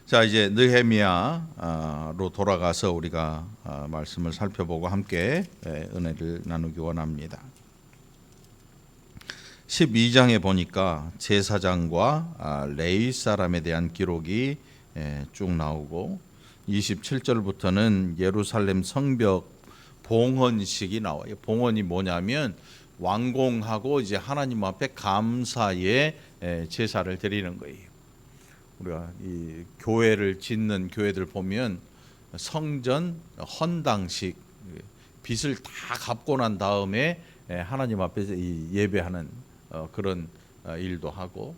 자, 이제 느헤미야로 돌아가서 우리가 말씀을 살펴보고 함께 은혜를 나누기 원합니다. 12장에 보니까 제사장과 레위 사람에 대한 기록이 쭉 나오고 27절부터는 예루살렘 성벽 봉헌식이 나와요. 봉헌이 뭐냐면 완공하고 이제 하나님 앞에 감사의 제사를 드리는 거예요. 우리가 이 교회를 짓는 교회들 보면 성전 헌당식 빚을 다 갚고 난 다음에 하나님 앞에서 예배하는 그런 일도 하고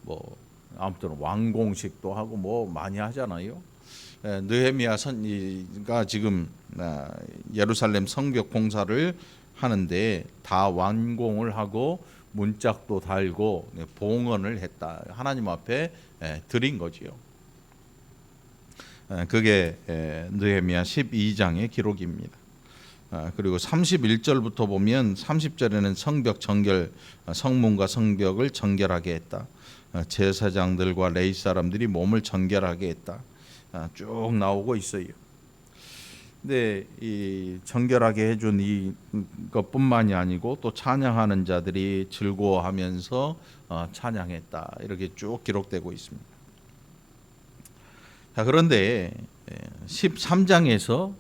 뭐 아무튼 완공식도 하고 뭐 많이 하잖아요. 느헤미야 선지가 지금 예루살렘 성벽 공사를 하는데 다 완공을 하고 문짝도 달고 봉헌을 했다. 하나님 앞에 드린 거지요. 그게 느헤미야 12장의 기록입니다. 그리고 31절부터 보면 30절에는 성벽 정결, 성문과 성벽을 정결하게 했다. 제사장들과 레위 사람들이 몸을 정결하게 했다. 쭉 나오고 있어요. 근데 이 정결하게 해준 이것뿐만이 아니고 또 찬양하는 자들이 즐거워하면서 찬양했다. 이렇게 쭉 기록되고 있습니다. 자, 그런데 13장에서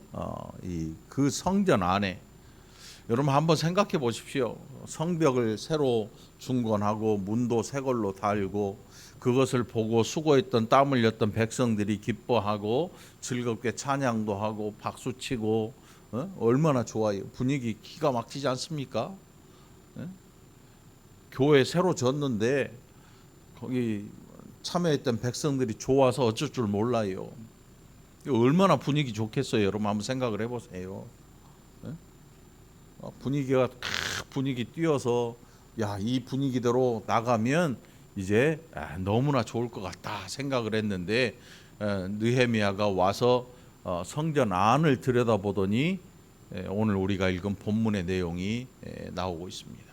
그 성전 안에 여러분 한번 생각해 보십시오. 성벽을 새로 중건하고 문도 새 걸로 달고 그것을 보고 수고했던 땀 흘렸던 백성들이 기뻐하고 즐겁게 찬양도 하고 박수치고 얼마나 좋아요. 분위기 기가 막히지 않습니까? 교회 새로 졌는데 거기 참여했던 백성들이 좋아서 어쩔 줄 몰라요. 얼마나 분위기 좋겠어요. 여러분 한번 생각을 해보세요. 분위기 띄어서 야, 이 분위기대로 나가면 이제 너무나 좋을 것 같다 생각을 했는데 느헤미야가 와서 성전 안을 들여다보더니 오늘 우리가 읽은 본문의 내용이 나오고 있습니다.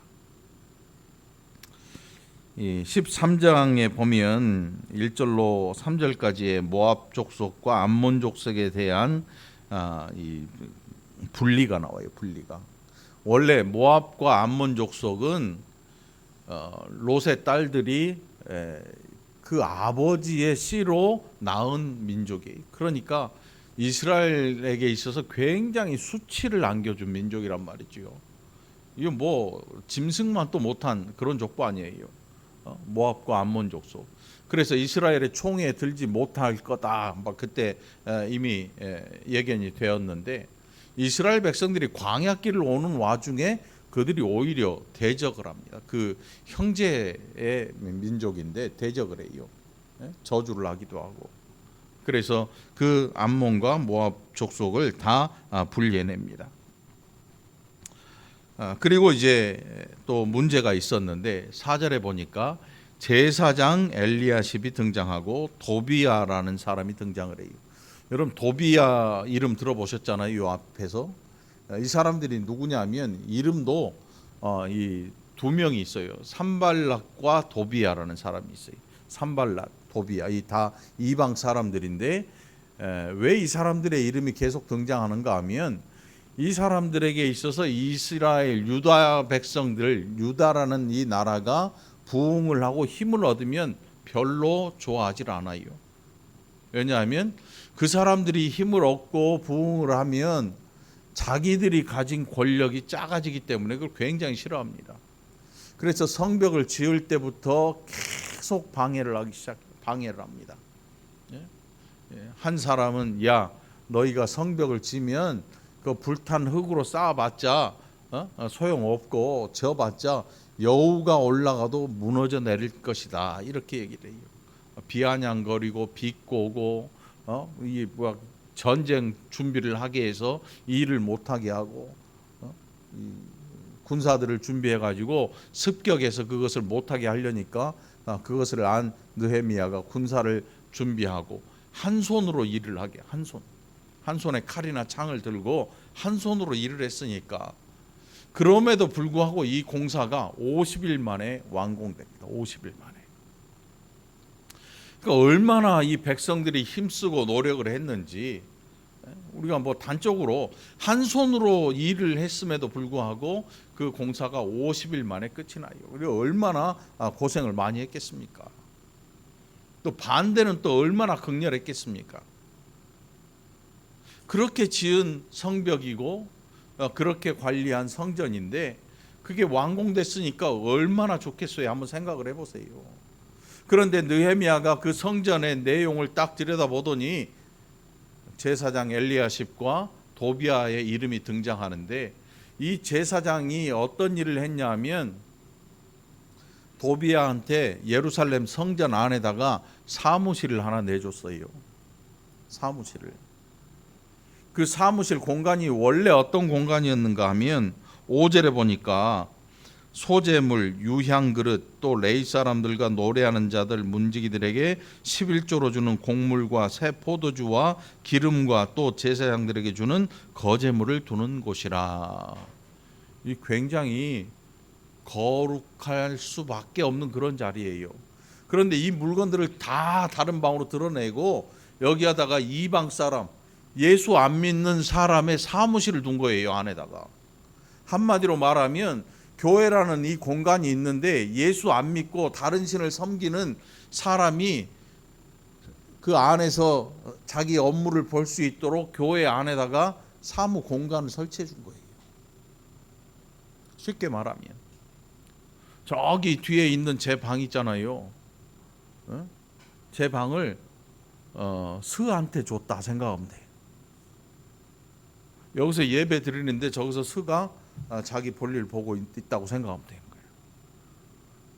이 13장에 보면 1절로 3절까지의 모압 족속과 암몬 족속에 대한 이 분리가 나와요. 분리가 원래 모압과 암몬 족속은 롯의 딸들이 그 아버지의 씨로 낳은 민족이에요. 그러니까 이스라엘에게 있어서 굉장히 수치를 안겨준 민족이란 말이죠. 이거 뭐 짐승만 또 못한 그런 족보 아니에요. 모압과 암몬 족속. 그래서 이스라엘의 총에 들지 못할 거다. 막 그때 이미 예견이 되었는데 이스라엘 백성들이 광야길을 오는 와중에 그들이 오히려 대적을 합니다. 그 형제의 민족인데 대적을 해요. 저주를 하기도 하고. 그래서 그 암몬과 모압 족속을 다 분리해냅니다. 그리고 이제 또 문제가 있었는데 4절에 보니까 제사장 엘리야십이 등장하고 도비야라는 사람이 등장을 해요. 여러분 도비야 이름 들어보셨잖아요. 이 앞에서 이 사람들이 누구냐면 이름도 이 두 명이 있어요. 산발랏과 도비야라는 사람이 있어요. 산발랏, 도비야 이 다 이방 사람들인데 왜 이 사람들의 이름이 계속 등장하는가 하면 이 사람들에게 있어서 이스라엘 유다 백성들 유다라는 이 나라가 부흥을 하고 힘을 얻으면 별로 좋아하지 않아요. 왜냐하면 그 사람들이 힘을 얻고 부흥을 하면 자기들이 가진 권력이 작아지기 때문에 그걸 굉장히 싫어합니다. 그래서 성벽을 지을 때부터 계속 방해를 합니다. 한 사람은 야 너희가 성벽을 지면 그 불탄 흙으로 쌓아봤자 소용없고 져봤자 여우가 올라가도 무너져 내릴 것이다 이렇게 얘기를 해요. 비아냥거리고 비꼬고 이 전쟁 준비를 하게 해서 일을 못하게 하고 군사들을 준비해 가지고 습격해서 그것을 못하게 하려니까 그것을 안 느헤미야가 군사를 준비하고 한 손으로 일을 하게 한 손에 칼이나 창을 들고 한 손으로 일을 했으니까 그럼에도 불구하고 이 공사가 50일 만에 완공됩니다. 50일 만에. 그러니까 얼마나 이 백성들이 힘쓰고 노력을 했는지, 우리가 뭐 단적으로 한 손으로 일을 했음에도 불구하고 그 공사가 50일 만에 끝이 나요. 우리가 얼마나 고생을 많이 했겠습니까? 또 반대는 또 얼마나 극렬했겠습니까? 그렇게 지은 성벽이고 그렇게 관리한 성전인데 그게 완공됐으니까 얼마나 좋겠어요. 한번 생각을 해보세요. 그런데 느헤미야가 그 성전의 내용을 딱 들여다보더니 제사장 엘리야십과 도비아의 이름이 등장하는데, 이 제사장이 어떤 일을 했냐 하면 도비아한테 예루살렘 성전 안에다가 사무실을 하나 내줬어요. 사무실을. 그 사무실 공간이 원래 어떤 공간이었는가 하면 5절에 보니까 소재물, 유향그릇, 또 레위 사람들과 노래하는 자들, 문지기들에게 11조로 주는 곡물과 새 포도주와 기름과 또 제사장들에게 주는 거제물을 두는 곳이라. 이 굉장히 거룩할 수밖에 없는 그런 자리예요. 그런데 이 물건들을 다 다른 방으로 드러내고 여기에다가 이방 사람, 예수 안 믿는 사람의 사무실을 둔 거예요, 안에다가. 한마디로 말하면 교회라는 이 공간이 있는데 예수 안 믿고 다른 신을 섬기는 사람이 그 안에서 자기 업무를 볼 수 있도록 교회 안에다가 사무 공간을 설치해 준 거예요. 쉽게 말하면 저기 뒤에 있는 제 방 있잖아요. 제 방을 스한테 줬다 생각하면 돼요. 여기서 예배 드리는데 저기서 스가 자기 볼일 보고 있다고 생각하면 되는 거예요.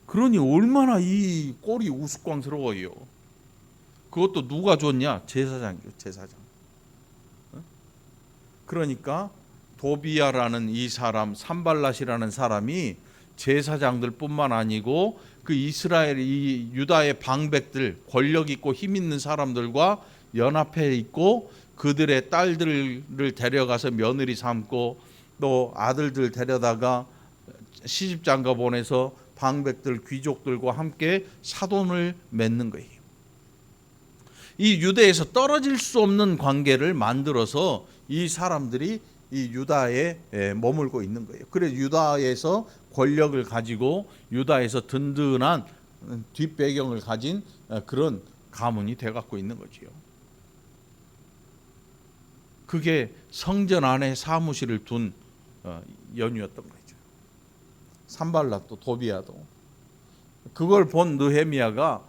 그러니 얼마나 이 꼴이 우스꽝스러워요. 그것도 누가 줬냐? 제사장이요, 제사장. 그러니까 도비야라는 이 사람, 산발랏이라는 사람이 제사장들뿐만 아니고 그 이스라엘, 이 유다의 방백들, 권력 있고 힘 있는 사람들과 연합해 있고 그들의 딸들을 데려가서 며느리 삼고 또 아들들 데려다가 시집장가 보내서 방백들, 귀족들과 함께 사돈을 맺는 거예요. 이 유대에서 떨어질 수 없는 관계를 만들어서 이 사람들이 이 유다에 머물고 있는 거예요. 그래서 유다에서 권력을 가지고 유다에서 든든한 뒷배경을 가진 그런 가문이 돼갖고 있는 거지요. 그게 성전 안에 사무실을 둔 연유였던 거죠. 산발랏도 도비야도. 그걸 본 느헤미야가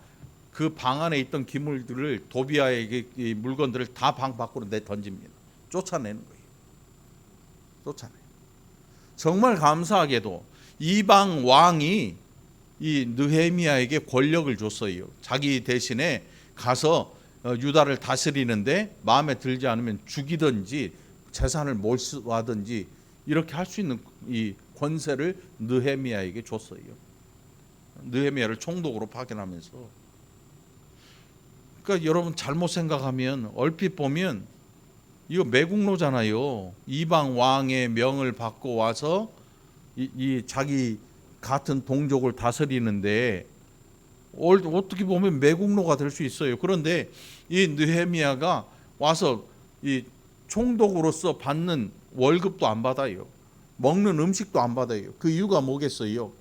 그 방 안에 있던 기물들을, 도비야에게 이 물건들을 다 방 밖으로 내던집니다. 쫓아내는 거예요. 쫓아내요. 정말 감사하게도 이방 왕이 이 느헤미야에게 권력을 줬어요. 자기 대신에 가서 유다를 다스리는데 마음에 들지 않으면 죽이든지 재산을 몰수하든지 이렇게 할 수 있는 이 권세를 느헤미야에게 줬어요. 느헤미야를 총독으로 파견하면서. 그러니까 여러분 잘못 생각하면 얼핏 보면 이거 매국노잖아요. 이방 왕의 명을 받고 와서 이 자기 같은 동족을 다스리는데 어떻게 보면 매국노가 될 수 있어요. 그런데 이 느헤미야가 와서 이 총독으로서 받는 월급도 안 받아요. 먹는 음식도 안 받아요. 그 이유가 뭐겠어요?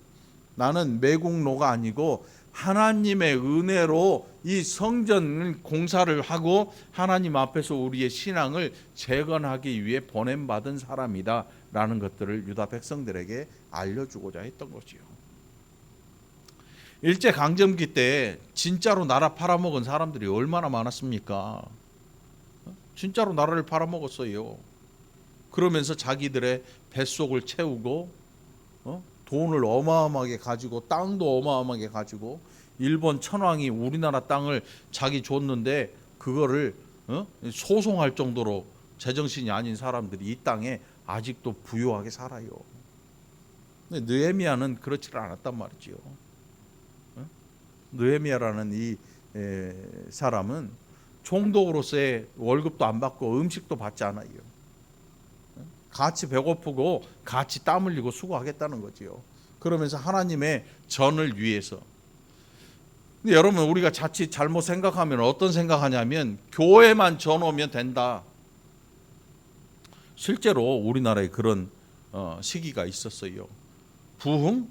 나는 매국노가 아니고 하나님의 은혜로 이 성전 공사를 하고 하나님 앞에서 우리의 신앙을 재건하기 위해 보냄받은 사람이다 라는 것들을 유다 백성들에게 알려주고자 했던 거지요. 일제강점기 때 진짜로 나라 팔아먹은 사람들이 얼마나 많았습니까? 진짜로 나라를 팔아먹었어요. 그러면서 자기들의 뱃속을 채우고 돈을 어마어마하게 가지고 땅도 어마어마하게 가지고 일본 천황이 우리나라 땅을 자기 줬는데 그거를 소송할 정도로 제정신이 아닌 사람들이 이 땅에 아직도 부유하게 살아요. 근데 느헤미야는 그렇지를 않았단 말이지요. 느헤미야라는 이 사람은 총독으로서의 월급도 안 받고 음식도 받지 않아요. 같이 배고프고 같이 땀 흘리고 수고하겠다는 거지요. 그러면서 하나님의 전을 위해서 근데 여러분, 우리가 자칫 잘못 생각하면 어떤 생각하냐면 교회만 져놓으면 된다. 실제로 우리나라에 그런 시기가 있었어요. 부흥?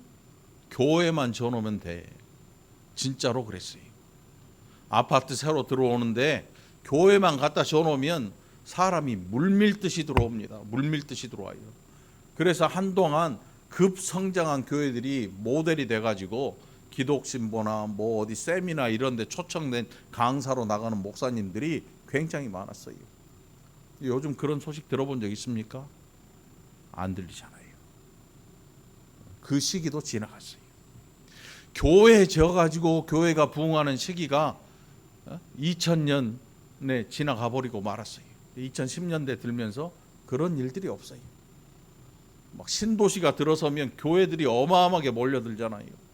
교회만 져놓으면 돼. 진짜로 그랬어요. 아파트 새로 들어오는데 교회만 갖다 져놓으면 사람이 물밀듯이 들어옵니다. 물밀듯이 들어와요. 그래서 한동안 급성장한 교회들이 모델이 돼가지고 기독신보나 뭐 어디 세미나 이런 데 초청된 강사로 나가는 목사님들이 굉장히 많았어요. 요즘 그런 소식 들어본 적 있습니까? 안 들리잖아요. 그 시기도 지나갔어요. 교회에 져가지고 교회가 부흥하는 시기가 2000년에 지나가 버리고 말았어요. 2010년대 들면서 그런 일들이 없어요. 막 신도시가 들어서면 교회들이 어마어마하게 몰려들잖아요.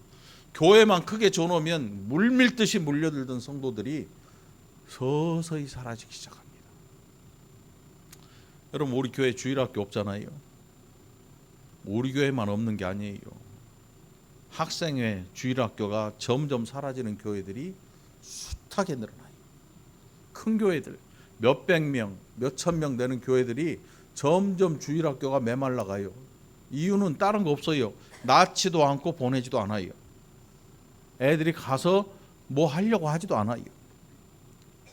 교회만 크게 줘놓으면 물밀듯이 몰려들던 성도들이 서서히 사라지기 시작합니다. 여러분, 우리 교회 주일학교 없잖아요. 우리 교회만 없는 게 아니에요. 학생회 주일학교가 점점 사라지는 교회들이 숱하게 늘어나요. 큰 교회들 몇백 명, 몇천 명 되는 교회들이 점점 주일학교가 메말라가요. 이유는 다른 거 없어요. 낳지도 않고 보내지도 않아요. 애들이 가서 뭐 하려고 하지도 않아요.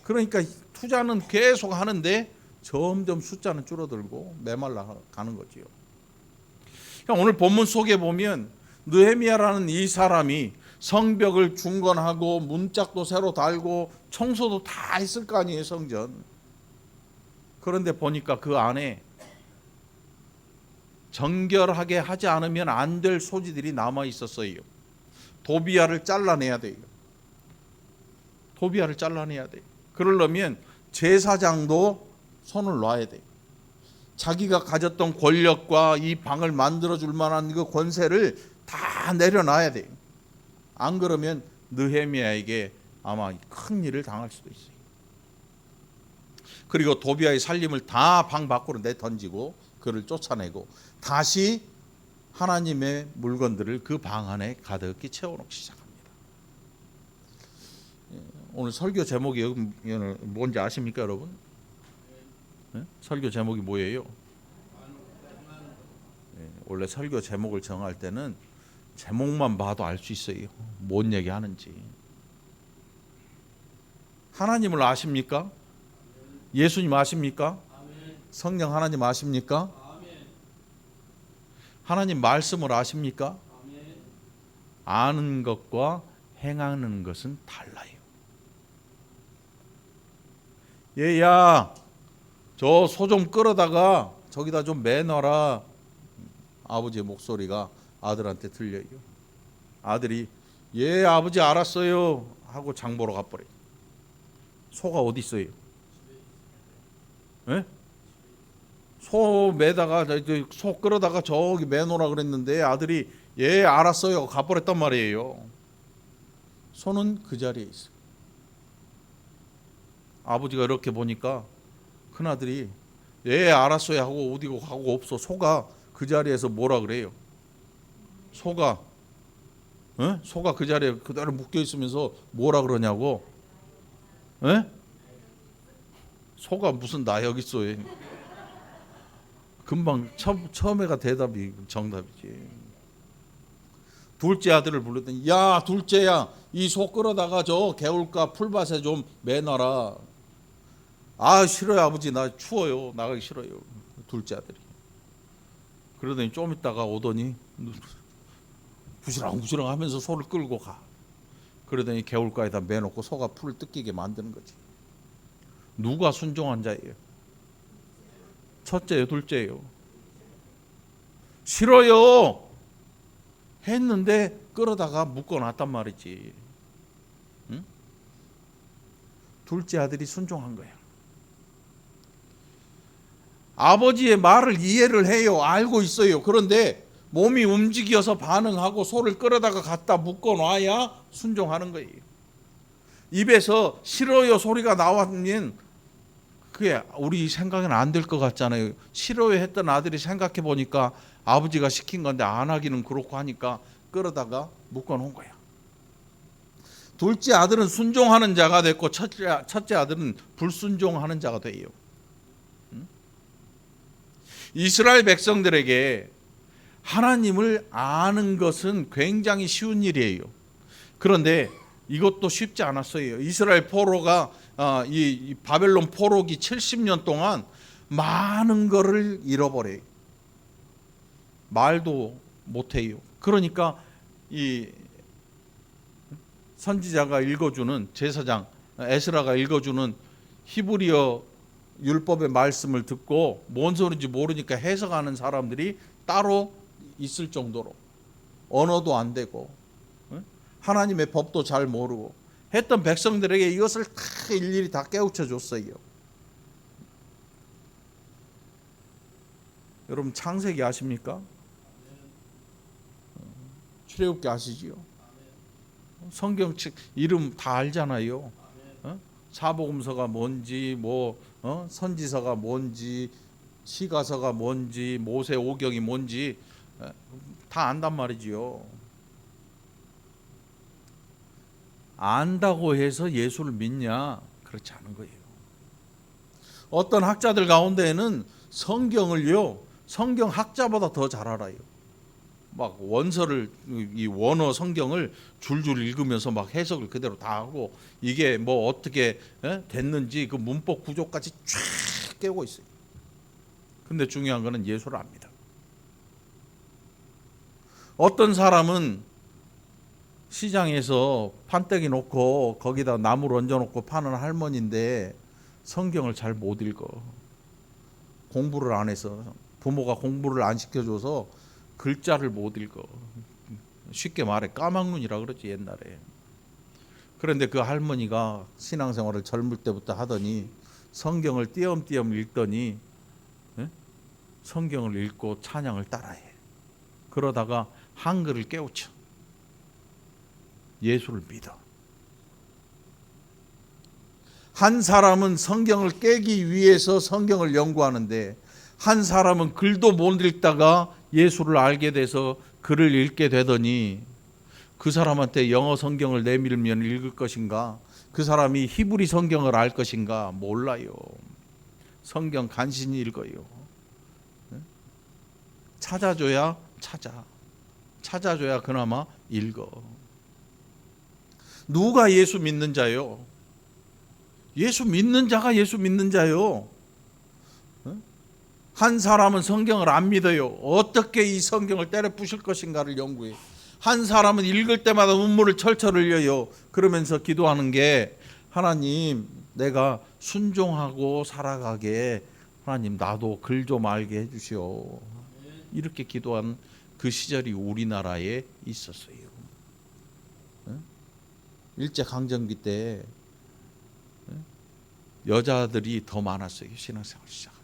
그러니까 투자는 계속 하는데 점점 숫자는 줄어들고 메말라 가는 거지요. 오늘 본문 속에 보면 느헤미야라는 이 사람이 성벽을 중건하고 문짝도 새로 달고 청소도 다 했을 거 아니에요, 성전. 그런데 보니까 그 안에 정결하게 하지 않으면 안 될 소지들이 남아 있었어요. 도비야를 잘라내야 돼요. 도비야를 잘라내야 돼요. 그러려면 제사장도 손을 놔야 돼요. 자기가 가졌던 권력과 이 방을 만들어줄 만한 그 권세를 다 내려놔야 돼요. 안 그러면 느헤미야에게 아마 큰 일을 당할 수도 있어요. 그리고 도비야의 살림을 다 방 밖으로 내던지고 그를 쫓아내고 다시 하나님의 물건들을 그 방 안에 가득히 채워놓기 시작합니다. 오늘 설교 제목이 뭔지 아십니까, 여러분? 네? 설교 제목이 뭐예요? 원래 설교 제목을 정할 때는 제목만 봐도 알 수 있어요. 뭔 얘기 하는지. 하나님을 아십니까? 예수님 아십니까? 성령 하나님 아십니까? 하나님 말씀을 아십니까? 아는 것과 행하는 것은 달라요. 얘야, 저 소 좀 끌어다가 저기다 좀 매놔라. 아버지의 목소리가 아들한테 들려요. 아들이 예 아버지 알았어요 하고 장 보러 가버려요. 소가 어디 있어요? 예? 소 매다가 소 끌어다가 저기 매놓으라 그랬는데 아들이 예 알았어요 가버렸단 말이에요. 소는 그 자리에 있어요. 아버지가 이렇게 보니까 큰아들이 예 알았어요 하고 어디고 가고 없어. 소가 그 자리에서 뭐라 그래요? 소가 그 자리에 그대로 묶여 있으면서 뭐라 그러냐고? 소가 무슨 나 여기 있어요. 금방 처음에가 대답이 정답이지. 둘째 아들을 불렀더니 야 둘째야 이 소 끌어다가 저 개울가 풀밭에 좀 매놔라. 아 싫어요 아버지 나 추워요 나가기 싫어요. 둘째 아들이. 그러더니 좀 있다가 오더니 부시렁부시렁 하면서 소를 끌고 가. 그러더니 개울가에다 매놓고 소가 풀을 뜯기게 만드는 거지. 누가 순종한 자예요? 첫째요 둘째요? 싫어요 했는데 끌어다가 묶어놨단 말이지. 응? 둘째 아들이 순종한 거야. 아버지의 말을 이해를 해요. 알고 있어요. 그런데 몸이 움직여서 반응하고 소를 끌어다가 갖다 묶어놔야 순종하는 거예요. 입에서 싫어요 소리가 나오면 그게 우리 생각에는 안 될 것 같잖아요. 싫어요 했던 아들이 생각해 보니까 아버지가 시킨 건데 안 하기는 그렇고 하니까 끌어다가 묶어놓은 거야. 둘째 아들은 순종하는 자가 됐고 첫째 아들은 불순종하는 자가 돼요. 이스라엘 백성들에게 하나님을 아는 것은 굉장히 쉬운 일이에요. 그런데 이것도 쉽지 않았어요. 이스라엘 포로가 이 바벨론 포로기 70년 동안 많은 것을 잃어버려요. 말도 못해요. 그러니까 이 선지자가 읽어주는 제사장 에스라가 읽어주는 히브리어 율법의 말씀을 듣고 뭔 소리인지 모르니까 해석하는 사람들이 따로 있을 정도로 언어도 안 되고 하나님의 법도 잘 모르고 했던 백성들에게 이것을 다 일일이 다 깨우쳐 줬어요. 여러분 창세기 아십니까? 출애굽기 아시지요? 성경책 이름 다 알잖아요. 사복음서가 뭔지 선지서가 뭔지 시가서가 뭔지 모세 오경이 뭔지 다 안단 말이지요. 안다고 해서 예수를 믿냐? 그렇지 않은 거예요. 어떤 학자들 가운데에는 성경을요, 성경 학자보다 더 잘 알아요. 막 원서를 이 원어 성경을 줄줄 읽으면서 막 해석을 그대로 다 하고 이게 뭐 어떻게 됐는지 그 문법 구조까지 쫙 깨고 있어요. 근데 중요한 거는 예수를 압니다. 어떤 사람은 시장에서 판때기 놓고 거기다 나물 얹어놓고 파는 할머니인데 성경을 잘 못 읽어. 공부를 안 해서 부모가 공부를 안 시켜줘서 글자를 못 읽어. 쉽게 말해 까막눈이라 그러지 옛날에. 그런데 그 할머니가 신앙생활을 젊을 때부터 하더니 성경을 띄엄띄엄 읽더니 성경을 읽고 찬양을 따라해. 그러다가 한글을 깨우쳐. 예수를 믿어. 한 사람은 성경을 깨기 위해서 성경을 연구하는데 한 사람은 글도 못 읽다가 예수를 알게 돼서 글을 읽게 되더니 그 사람한테 영어 성경을 내밀면 읽을 것인가? 그 사람이 히브리 성경을 알 것인가? 몰라요. 성경 간신히 읽어요. 찾아줘야 찾아줘야 그나마 읽어. 누가 예수 믿는 자요? 예수 믿는 자가 예수 믿는 자요. 한 사람은 성경을 안 믿어요. 어떻게 이 성경을 때려 부실 것인가를 연구해. 한 사람은 읽을 때마다 눈물을 철철 흘려요. 그러면서 기도하는 게 하나님 내가 순종하고 살아가게 하나님 나도 글 좀 알게 해주시오. 이렇게 기도한 그 시절이 우리나라에 있었어요. 일제강점기 때 여자들이 더 많았어요. 신앙생활 시작한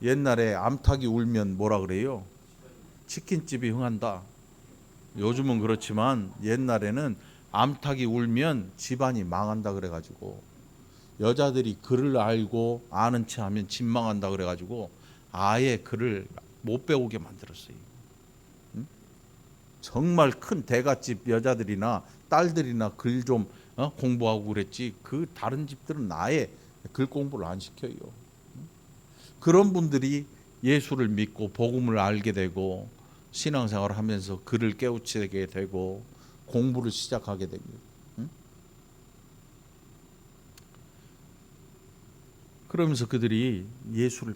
게. 옛날에 암탉이 울면 뭐라 그래요? 치킨집이 흥한다. 요즘은 그렇지만 옛날에는 암탉이 울면 집안이 망한다 그래가지고 여자들이 글을 알고 아는 체 하면 집 망한다 그래가지고 아예 글을 못 배우게 만들었어요. 정말 큰 대갓집 여자들이나 딸들이나 글 좀 공부하고 그랬지 그 다른 집들은 아예 글 공부를 안 시켜요. 그런 분들이 예수를 믿고 복음을 알게 되고 신앙생활을 하면서 글을 깨우치게 되고 공부를 시작하게 됩니다. 그러면서 그들이 예수를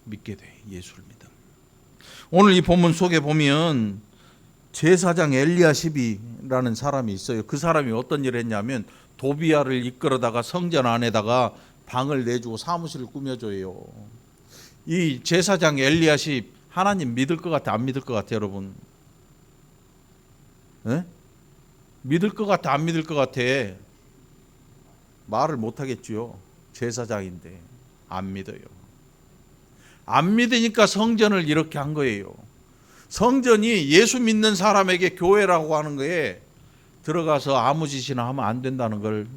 믿게 돼. 예수를 믿어. 오늘 이 본문 속에 보면 제사장 엘리야십이라는 사람이 있어요. 그 사람이 어떤 일을 했냐면 도비야를 이끌어다가 성전 안에다가 방을 내주고 사무실을 꾸며줘요. 이 제사장 엘리야십 하나님 믿을 것 같아? 안 믿을 것 같아 여러분? 에? 믿을 것 같아? 안 믿을 것 같아? 말을 못하겠지요. 제사장인데 안 믿어요. 안 믿으니까 성전을 이렇게 한 거예요. 성전이 예수 믿는 사람에게 교회라고 하는 거에 들어가서 아무 짓이나 하면 안 된다는 걸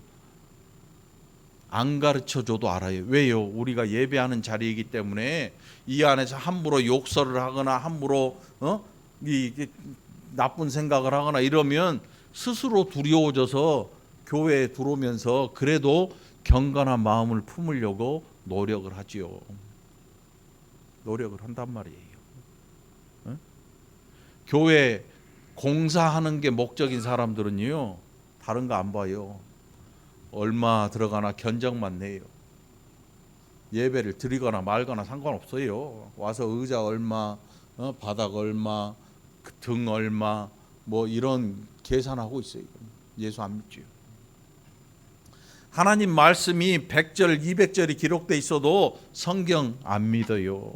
안 가르쳐줘도 알아요. 왜요? 우리가 예배하는 자리이기 때문에 이 안에서 함부로 욕설을 하거나 함부로 이 나쁜 생각을 하거나 이러면 스스로 두려워져서 교회에 들어오면서 그래도 경건한 마음을 품으려고 노력을 하지요. 노력을 한단 말이에요. 응? 교회 공사하는 게 목적인 사람들은요, 다른 거 안 봐요. 얼마 들어가나 견적만 내요. 예배를 드리거나 말거나 상관없어요. 와서 의자 얼마, 바닥 얼마, 등 얼마, 뭐 이런 계산하고 있어요. 예수 안 믿지요. 하나님 말씀이 100절, 200절이 기록돼 있어도 성경 안 믿어요.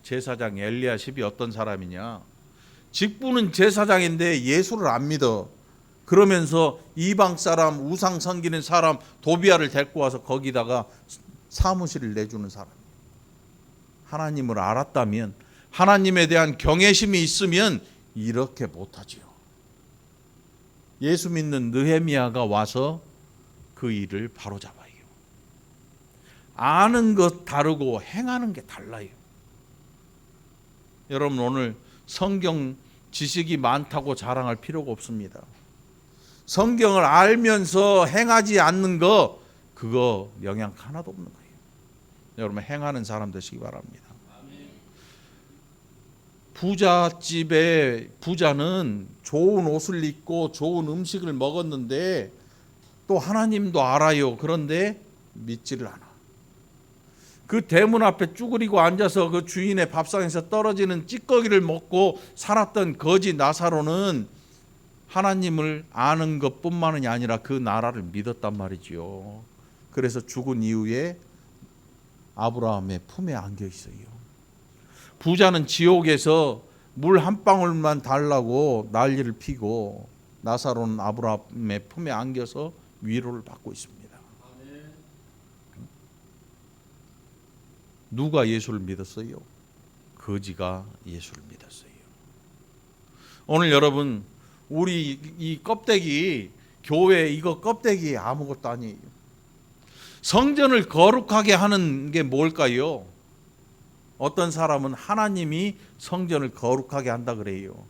제사장 엘리야십이 어떤 사람이냐? 직분은 제사장인데 예수를 안 믿어. 그러면서 이방 사람, 우상 섬기는 사람 도비아를 데리고 와서 거기다가 사무실을 내주는 사람. 하나님을 알았다면, 하나님에 대한 경외심이 있으면 이렇게 못하지요. 예수 믿는 느헤미야가 와서 그 일을 바로잡아요. 아는 것 다르고 행하는 게 달라요. 여러분, 오늘 성경 지식이 많다고 자랑할 필요가 없습니다. 성경을 알면서 행하지 않는 거, 그거 영향 하나도 없는 거예요. 여러분, 행하는 사람 되시기 바랍니다. 부잣집의 부자는 좋은 옷을 입고 좋은 음식을 먹었는데 또 하나님도 알아요. 그런데 믿지를 않아. 그 대문 앞에 쭈그리고 앉아서 그 주인의 밥상에서 떨어지는 찌꺼기를 먹고 살았던 거지 나사로는 하나님을 아는 것뿐만이 아니라 그 나라를 믿었단 말이지요. 그래서 죽은 이후에 아브라함의 품에 안겨 있어요. 부자는 지옥에서 물 한 방울만 달라고 난리를 피고 나사로는 아브라함의 품에 안겨서 위로를 받고 있습니다. 누가 예수를 믿었어요? 거지가 예수를 믿었어요. 오늘 여러분, 우리 이 껍데기, 교회 이거 껍데기 아무것도 아니에요. 성전을 거룩하게 하는 게 뭘까요? 어떤 사람은 하나님이 성전을 거룩하게 한다 그래요.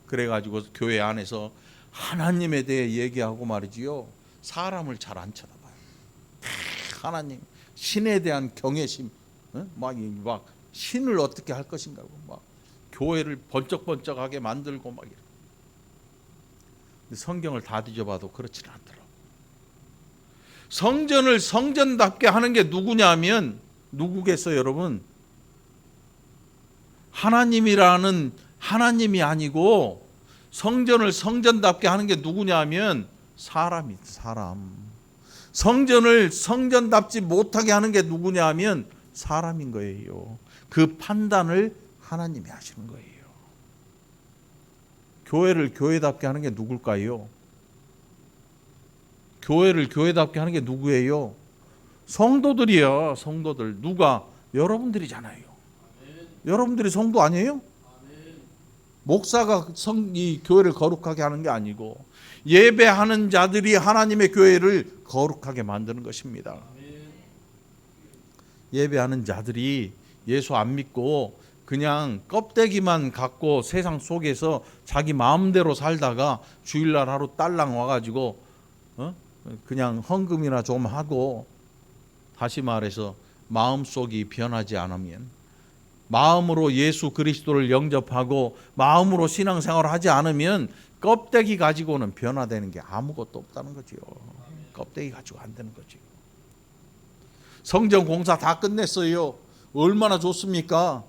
그래가지고 교회 안에서 하나님에 대해 얘기하고 말이지요. 사람을 잘 안 쳐다봐요. 하나님, 신에 대한 경외심, 막 신을 어떻게 할 것인가, 막 교회를 번쩍번쩍하게 만들고 막 이래. 성경을 다 뒤져봐도 그렇지는 않더라고. 성전을 성전답게 하는 게 누구냐면 누구겠어요, 여러분? 하나님이라는 하나님이 아니고 성전을 성전답게 하는 게 누구냐면 사람이 사람. 성전을 성전답지 못하게 하는 게 누구냐면 사람인 거예요. 그 판단을 하나님이 하시는 거예요. 교회를 교회답게 하는 게 누굴까요? 교회를 교회답게 하는 게 누구예요? 성도들이요. 성도들. 누가? 여러분들이잖아요. 여러분들이 성도 아니에요? 목사가 이 교회를 거룩하게 하는 게 아니고 예배하는 자들이 하나님의 교회를 거룩하게 만드는 것입니다. 예배하는 자들이 예수 안 믿고 그냥 껍데기만 갖고 세상 속에서 자기 마음대로 살다가 주일날 하루 딸랑 와가지고 그냥 헌금이나 좀 하고, 다시 말해서 마음속이 변하지 않으면, 마음으로 예수 그리스도를 영접하고 마음으로 신앙생활을 하지 않으면 껍데기 가지고는 변화되는 게 아무것도 없다는 거죠. 껍데기 가지고 안 되는 거죠. 성전 공사 다 끝냈어요. 얼마나 좋습니까?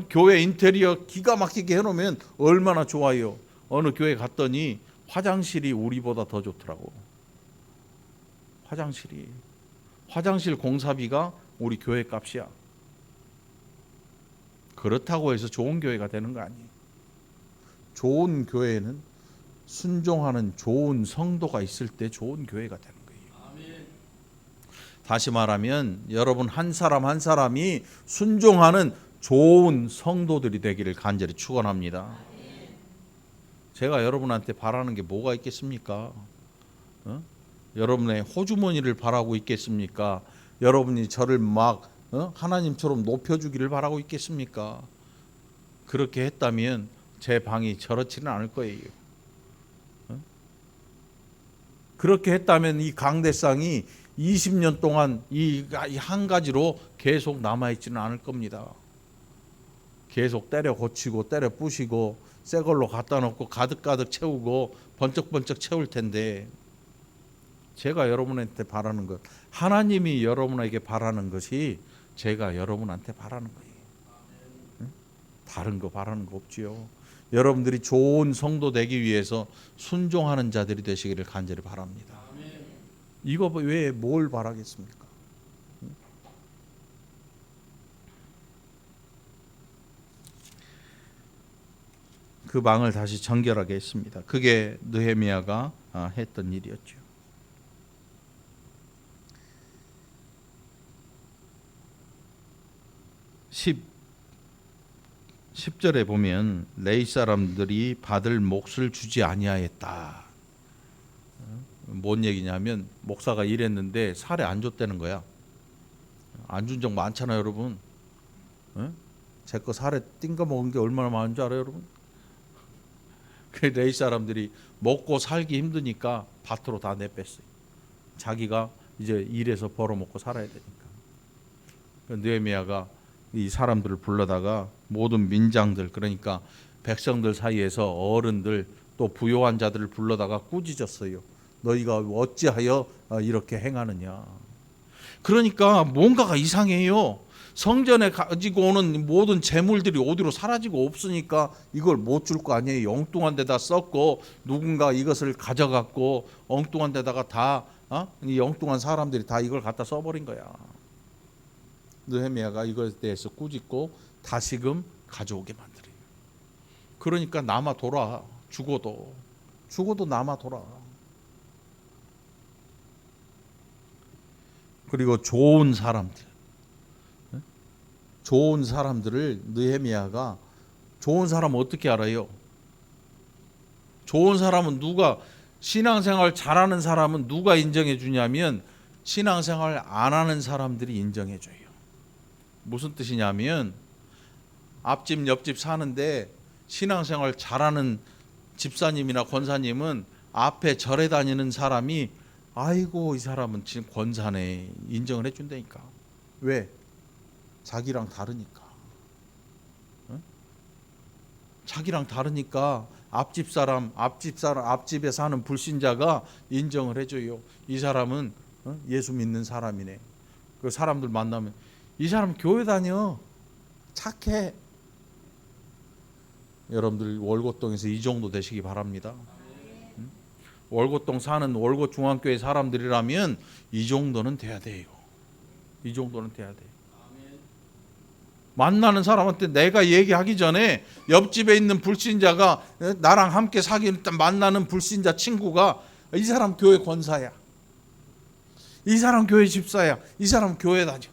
교회 인테리어 기가 막히게 해놓으면 얼마나 좋아요. 어느 교회 갔더니 화장실이 우리보다 더 좋더라고. 화장실 공사비가 우리 교회 값이야. 그렇다고 해서 좋은 교회가 되는 거 아니에요. 좋은 교회는 순종하는 좋은 성도가 있을 때 좋은 교회가 되는 거예요. 다시 말하면 여러분 한 사람 한 사람이 순종하는 좋은 성도들이 되기를 간절히 축원합니다. 제가 여러분한테 바라는 게 뭐가 있겠습니까? 여러분의 호주머니를 바라고 있겠습니까? 여러분이 저를 막 하나님처럼 높여주기를 바라고 있겠습니까? 그렇게 했다면 제 방이 저렇지는 않을 거예요. 그렇게 했다면 이 강대상이 20년 동안 이 한 가지로 계속 남아있지는 않을 겁니다. 계속 때려 고치고 때려 부시고 새 걸로 갖다 놓고 가득가득 채우고 번쩍번쩍 채울 텐데, 제가 여러분한테 바라는 것, 하나님이 여러분에게 바라는 것이 제가 여러분한테 바라는 거예요. 다른 거 바라는 거 없지요. 여러분들이 좋은 성도 되기 위해서 순종하는 자들이 되시기를 간절히 바랍니다. 이거 외에 뭘 바라겠습니까? 그 망을 다시 정결하게 했습니다. 그게 느헤미야가 했던 일이었죠. 10절에 보면 레위 사람들이 받을 몫을 주지 아니하였다. 뭔 얘기냐면 목사가 일했는데 살에 안 줬다는 거야. 안 준 적 많잖아요, 여러분. 제 거 살에 띵거 먹은 게 얼마나 많은 줄 알아요, 여러분? 그 레위 사람들이 먹고 살기 힘드니까 밭으로 다 내뺐어요. 자기가 이제 일해서 벌어먹고 살아야 되니까. 느헤미야가 이 사람들을 불러다가 모든 민장들, 그러니까 백성들 사이에서 어른들 또 부요한 자들을 불러다가 꾸짖었어요. 너희가 어찌하여 이렇게 행하느냐. 그러니까 뭔가가 이상해요. 성전에 가지고 오는 모든 재물들이 어디로 사라지고 없으니까 이걸 못 줄 거 아니에요. 엉뚱한 데다 썼고 누군가 이것을 가져갔고 엉뚱한 데다가 다 이 엉뚱한 사람들이 다 이걸 갖다 써버린 거야. 느헤미야가 이것에 대해서 꾸짖고 다시금 가져오게 만들어요. 그러니까 남아 돌아. 죽어도 남아 돌아. 그리고 좋은 사람들을 느헤미야가, 좋은 사람은 어떻게 알아요? 좋은 사람은 누가, 신앙생활 잘하는 사람은 누가 인정해 주냐면 신앙생활 안 하는 사람들이 인정해 줘요. 무슨 뜻이냐면 앞집 옆집 사는데 신앙생활 잘하는 집사님이나 권사님은 앞에 절에 다니는 사람이 아이고 이 사람은 지금 권사네 인정을 해준다니까. 왜? 자기랑 다르니까. 자기랑 다르니까 앞집에 사는 불신자가 인정을 해줘요. 이 사람은 예수 믿는 사람이네. 그 사람들 만나면 이 사람 교회 다녀, 착해. 여러분들 월곶동에서 이 정도 되시기 바랍니다. 월곶동 사는 월곶 중앙교회 사람들이라면 이 정도는 돼야 돼요. 이 정도는 돼야 돼요. 만나는 사람한테 내가 얘기하기 전에 옆집에 있는 불신자가, 나랑 함께 사귀는 만나는 불신자 친구가 이 사람 교회 권사야, 이 사람 교회 집사야, 이 사람 교회 다녀.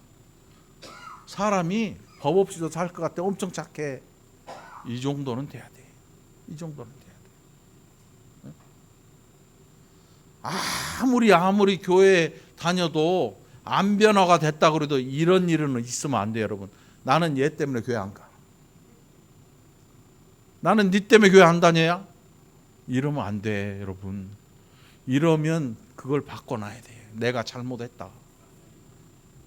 사람이 법 없이도 살 것 같아. 엄청 착해. 이 정도는 돼야 돼. 이 정도는 돼야 돼. 아무리 교회 다녀도 안 변화가 됐다 그래도 이런 일은 있으면 안 돼, 여러분. 나는 얘 때문에 교회 안 가. 나는 네 때문에 교회 안 다녀야? 이러면 안 돼, 여러분. 이러면 그걸 바꿔놔야 돼. 내가 잘못했다.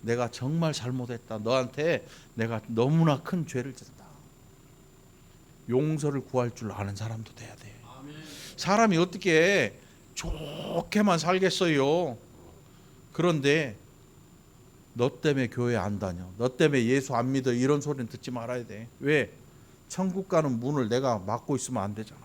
내가 정말 잘못했다. 너한테 내가 너무나 큰 죄를 졌다. 용서를 구할 줄 아는 사람도 돼야 돼. 사람이 어떻게 좋게만 살겠어요. 그런데 너 때문에 교회 안 다녀, 너 때문에 예수 안 믿어, 이런 소리는 듣지 말아야 돼. 왜? 천국 가는 문을 내가 막고 있으면 안 되잖아.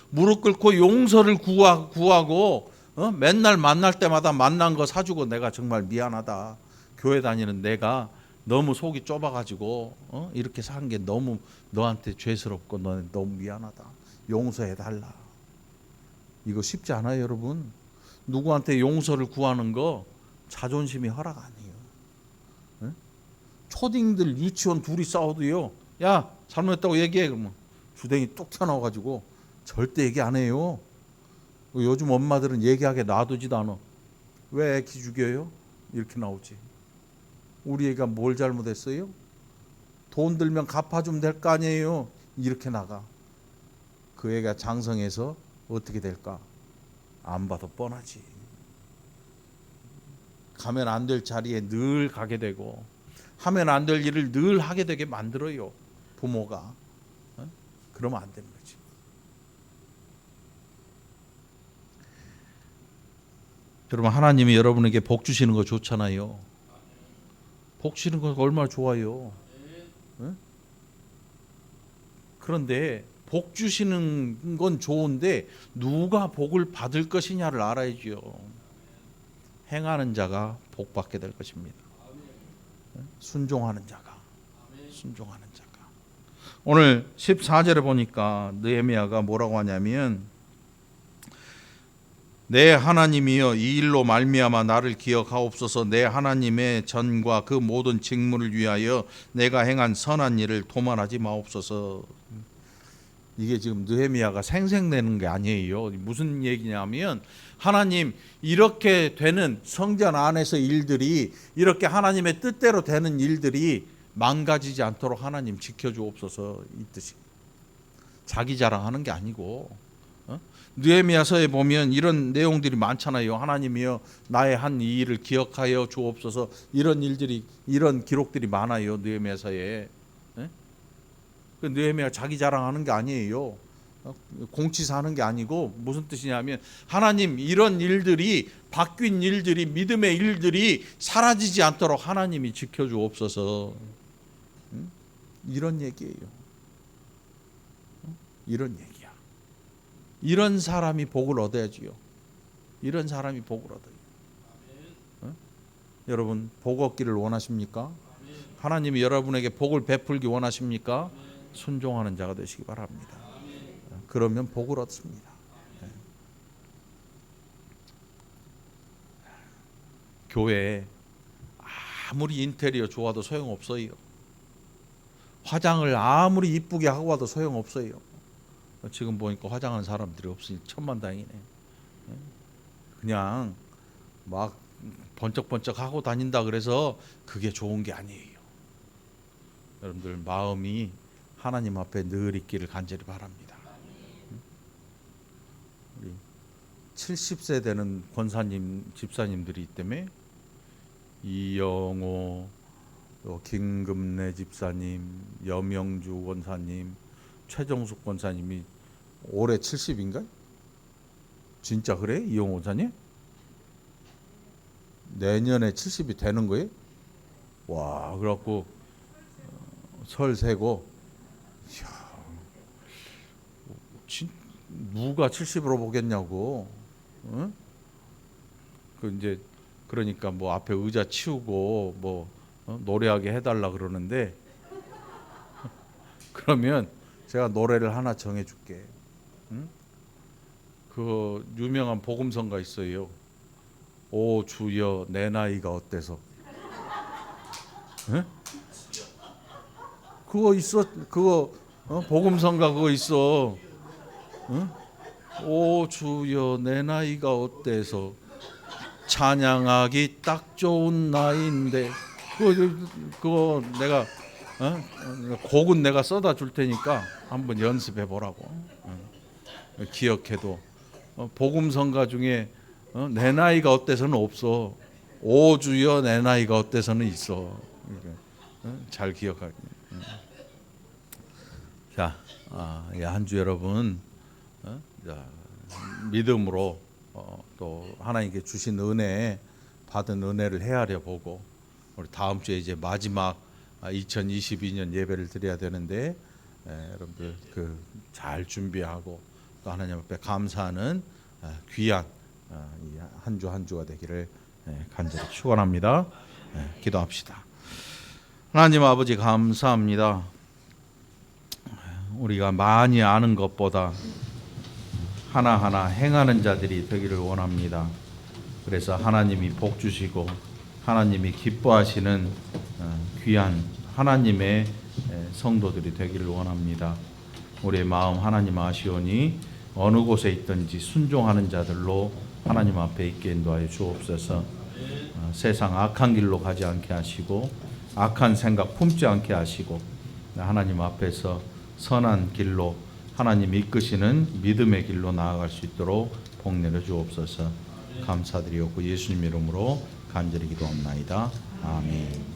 무릎 꿇고 용서를 구하고 맨날 만날 때마다 만난 거 사주고 내가 정말 미안하다. 교회 다니는 내가 너무 속이 좁아가지고 이렇게 산 게 너무 너한테 죄스럽고 너무 미안하다. 용서해달라. 이거 쉽지 않아요, 여러분. 누구한테 용서를 구하는 거 자존심이 허락 아니에요. 초딩들 유치원 둘이 싸워도요, 야 잘못했다고 얘기해. 그러면 주댕이 뚝 튀어나와가지고 절대 얘기 안 해요. 요즘 엄마들은 얘기하게 놔두지도 않아. 왜 애 기죽여요? 이렇게 나오지. 우리 애가 뭘 잘못했어요? 돈 들면 갚아주면 될 거 아니에요. 이렇게 나가. 그 애가 장성해서 어떻게 될까? 안 봐도 뻔하지. 가면 안 될 자리에 늘 가게 되고 하면 안 될 일을 늘 하게 되게 만들어요. 부모가. 그러면 안 되는 거지. 여러분, 하나님이 여러분에게 복 주시는 거 좋잖아요. 복 주시는 거 얼마나 좋아요. 그런데 복 주시는 건 좋은데 누가 복을 받을 것이냐를 알아야죠. 행하는 자가 복 받게 될 것입니다. 순종하는 자가. 오늘 14절에 보니까 느헤미야가 뭐라고 하냐면, 내 하나님이여 이 일로 말미암아 나를 기억하옵소서. 내 하나님의 전과 그 모든 직무를 위하여 내가 행한 선한 일을 도말하지 마옵소서. 이게 지금 느헤미야가 생색내는 게 아니에요. 무슨 얘기냐면, 하나님, 이렇게 되는 성전 안에서 일들이, 이렇게 하나님의 뜻대로 되는 일들이 망가지지 않도록 하나님 지켜주옵소서, 이 뜻이. 자기 자랑하는 게 아니고, 느헤미야서에 보면 이런 내용들이 많잖아요. 하나님이여 나의 한 이 일을 기억하여 주옵소서. 이런 일들이, 이런 기록들이 많아요, 느헤미야서에. 그 느헤미야 자기 자랑하는 게 아니에요. 공치사하는 게 아니고, 무슨 뜻이냐면, 하나님, 이런 일들이, 바뀐 일들이, 믿음의 일들이 사라지지 않도록 하나님이 지켜주옵소서. 이런 얘기예요. 이런 얘기야. 이런 사람이 복을 얻어야지요. 이런 사람이 복을 얻어요. 여러분, 복 얻기를 원하십니까? 하나님이 여러분에게 복을 베풀기 원하십니까? 순종하는 자가 되시기 바랍니다. 그러면 복을 얻습니다. 교회에 아무리 인테리어 좋아도 소용없어요. 화장을 아무리 이쁘게 하고 와도 소용없어요. 지금 보니까 화장하는 사람들이 없으니 천만다행이네. 그냥 막 번쩍번쩍 하고 다닌다 그래서 그게 좋은 게 아니에요. 여러분들 마음이 하나님 앞에 늘 있기를 간절히 바랍니다. 우리 70세 되는 권사님, 집사님들이 있다며, 이영호, 김금래 집사님, 여명주 권사님, 최정숙 권사님이 올해 70인가? 진짜 그래? 이영호 권사님? 내년에 70이 되는 거예요? 와, 그래갖고 설 세고, 이야, 누가 70으로 보겠냐고. 응? 그 이제 그러니까 뭐 앞에 의자 치우고 뭐 노래하게 해달라 그러는데, 그러면 제가 노래를 하나 정해줄게. 응? 그 유명한 복음성가 있어요. 오 주여 내 나이가 어때서? 응? 그거 있어. 그거 복음성가 그거 있어. 응? 오 주여 내 나이가 어때서 찬양하기 딱 좋은 나이인데, 그거 내가 곡은 내가 써다 줄 테니까 한번 연습해 보라고. 기억해도 복음성가 중에 내 나이가 어때서는 없어. 오 주여 내 나이가 어때서는 있어. 잘 기억하게. 자, 한 주 여러분, 믿음으로 또 하나님께 주신 은혜, 받은 은혜를 헤아려 보고, 우리 다음 주에 이제 마지막 2022년 예배를 드려야 되는데, 여러분들 그 잘 준비하고 또 하나님 앞에 감사하는 귀한 한 주 한 주가 되기를 간절히 축원합니다. 기도합시다. 하나님 아버지 감사합니다. 우리가 많이 아는 것보다 하나하나 행하는 자들이 되기를 원합니다. 그래서 하나님이 복 주시고 하나님이 기뻐하시는 귀한 하나님의 성도들이 되기를 원합니다. 우리의 마음 하나님 아시오니 어느 곳에 있든지 순종하는 자들로 하나님 앞에 있게 인도하여 주옵소서. 세상 악한 길로 가지 않게 하시고 악한 생각 품지 않게 하시고 하나님 앞에서 선한 길로 하나님 이끄시는 믿음의 길로 나아갈 수 있도록 복내려 주옵소서. 감사드리옵고 예수님 이름으로 간절히 기도합나이다. 아멘.